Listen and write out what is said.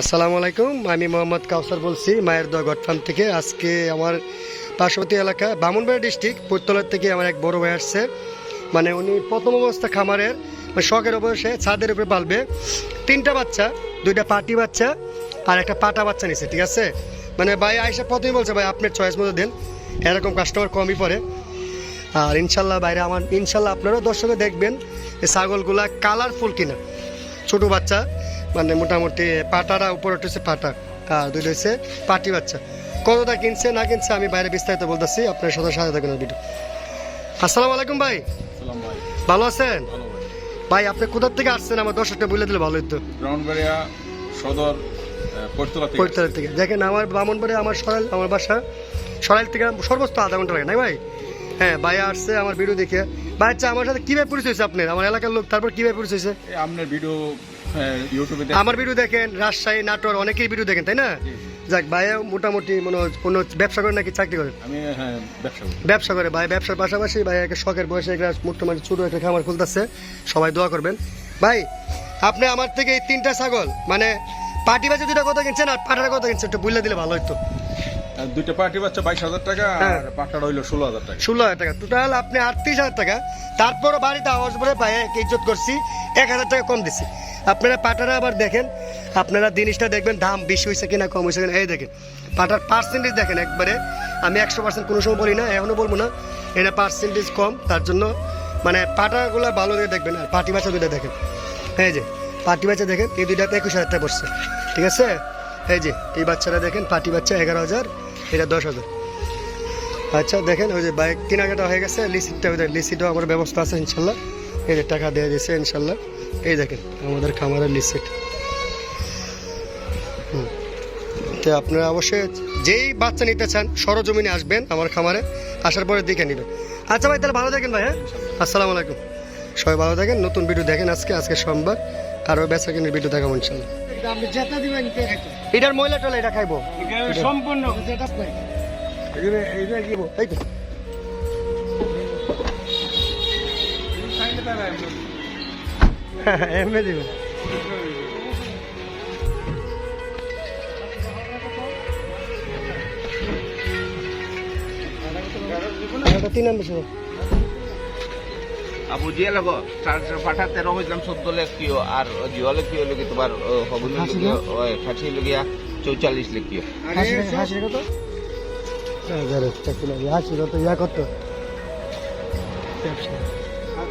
আসসালামু আলাইকুম, আমি মোহাম্মদ কাউসার বলছি মায়ের দোয়া গড ফার্ম থেকে। আজকে আমার পার্শ্ববর্তী এলাকা ব্রাহ্মণবাড়িয়া ডিস্ট্রিক্ট পৈতলার থেকে আমার এক বড় ভাই আসছে। মানে উনি প্রথম অবস্থা খামারের শখের অবশ্যই ছাদের উপরে পালবে। 3টা বাচ্চা, 2টা পাটি বাচ্চা আর একটা পাটা বাচ্চা নিছে, ঠিক আছে। মানে ভাই আয়সা প্রথমেই বলছে ভাই আপনার চয়েস মতো দেন, এরকম কাস্টমার কমই পড়ে। আর ইনশাল্লাহ বাইরে আমার ইনশাল্লাহ আপনারাও দর্শকে দেখবেন এই ছাগলগুলা কালারফুল কিনা। ছোটো বাচ্চা মানে মোটামুটি পাটারা উপরে উঠেছে পাটা, আর 2টা হচ্ছে পাটি বাচ্চা। কতটা কিনছে না কিনছে আমি বাইরে বিস্তারিত বলতেছি, আপনার সাথে সাথে থাকবেন ভিডিও। আসসালামু আলাইকুম ভাই, ভালো আছেন? ভাই আপনি কোথা থেকে আসছেন আমার দর্শকটা বলে দিলে ভালো হতো। ব্রাহ্মণবাড়িয়া সদর পৈতলা থেকে। দেখেন আমার ব্রাহ্মণবাড়িয়া আমার সরাইল, আমার বাসা সরাইল থেকে সর্বোচ্চ আধা ঘন্টা লাগে না ভাই। হ্যাঁ ভাই আসছে আমার ভিডিও দেখে। ভাই আচ্ছা আমার সাথে কীভাবে পরিচয় হয়েছে আপনার, আমার এলাকার লোক, তারপর কীভাবে পরিচয় হয়েছে? আপনার ভিডিও ইউটিউবে আমার ভিডিও দেখেন, রাজশাহী নাটোর অনেকেই ভিডিও দেখেন, তাই না? যাক ভাইয়া মোটামুটি কোনো ব্যবসা করে নাকি চাকরি করেন? আমি ব্যবসা করে ভাই, ব্যবসার পাশাপাশি ভাই একটা শখের বয়সে একটা মোটামুটি ছোটো একটা খামার খুলতেছে, সবাই দোয়া করবেন। ভাই আপনি আমার থেকে এই 3টা ছাগল মানে পাটি বাচ্চা 2টা কত কিনছেন আর পাটার কত কিনছেন একটু বলে দিলে ভালো হতো। 2টা পাটি বাচ্চা 22,000 টাকা আর পাটাটা হইলো 16,000 টাকা। 16,000 টাকা টোটাল, আপনি 38,000 টাকা। তারপরও বাড়িতে আওয়াজ বলে ভাইয়া ইজ্জত করছি, 1,000 টাকা কম দিছি। আপনারা পাটারা আবার দেখেন, আপনারা জিনিসটা দেখবেন দাম বেশি হয়েছে কিনা কম হয়েছে কিনা। এই দেখেন পাটার পার্সেন্টেজ দেখেন একবারে, আমি 100% কোনো সময় বলি না, এখনও বলবো না, এটা পার্সেন্টেজ কম। তার জন্য মানে পাটাগুলো ভালো দিয়ে দেখবেন। আর পাটি বাচ্চা 2টা দেখেন, এই যে পাটি বাচ্চা দেখেন, এই 2টাতে 21,000 টাকা পড়ছে, ঠিক আছে। এই যে এই বাচ্চাটা দেখেন, পাটি বাচ্চা 11,000, এটা 10,000। আচ্ছা দেখেন ওই যে বাইক কেনাকাটা হয়ে গেছে, লিসিটটা লিসিটও আমার ব্যবস্থা আছে ইনশাল্লাহ, এই যে টাকা দিয়ে দিয়েছে ইনশাল্লাহ। এই দেখেন আমাদের খামারের লিসিট। তো আপনারা অবশ্যই যেই বাচ্চা নিতে চান সরজমিনে আসবেন আমার খামারে, আসার পরে দেখে নেবেন। আচ্ছা ভাই তাহলে ভালো থাকেন ভাই। হ্যাঁ আসসালামু আলাইকুম, সবাই ভালো থাকেন। নতুন ভিডিও দেখেন, আজকে সোমবার আরও বেচা কিনে ভিডিও দেখাবো ইনশাল্লাহ। এটার ময়লা টলা এটা খাইবো সম্পূর্ণ এমনি দিবে। আবু জিয়া লাগো পাঠা 13 হইলাম 14 লাখ কিও আর জিয়া লাখ কিও লাগি তোমার হবুল ওই খাসি লগিয়া 44 লাখ কিও। হাসি কত? হাসি কত ইয়া কত? আর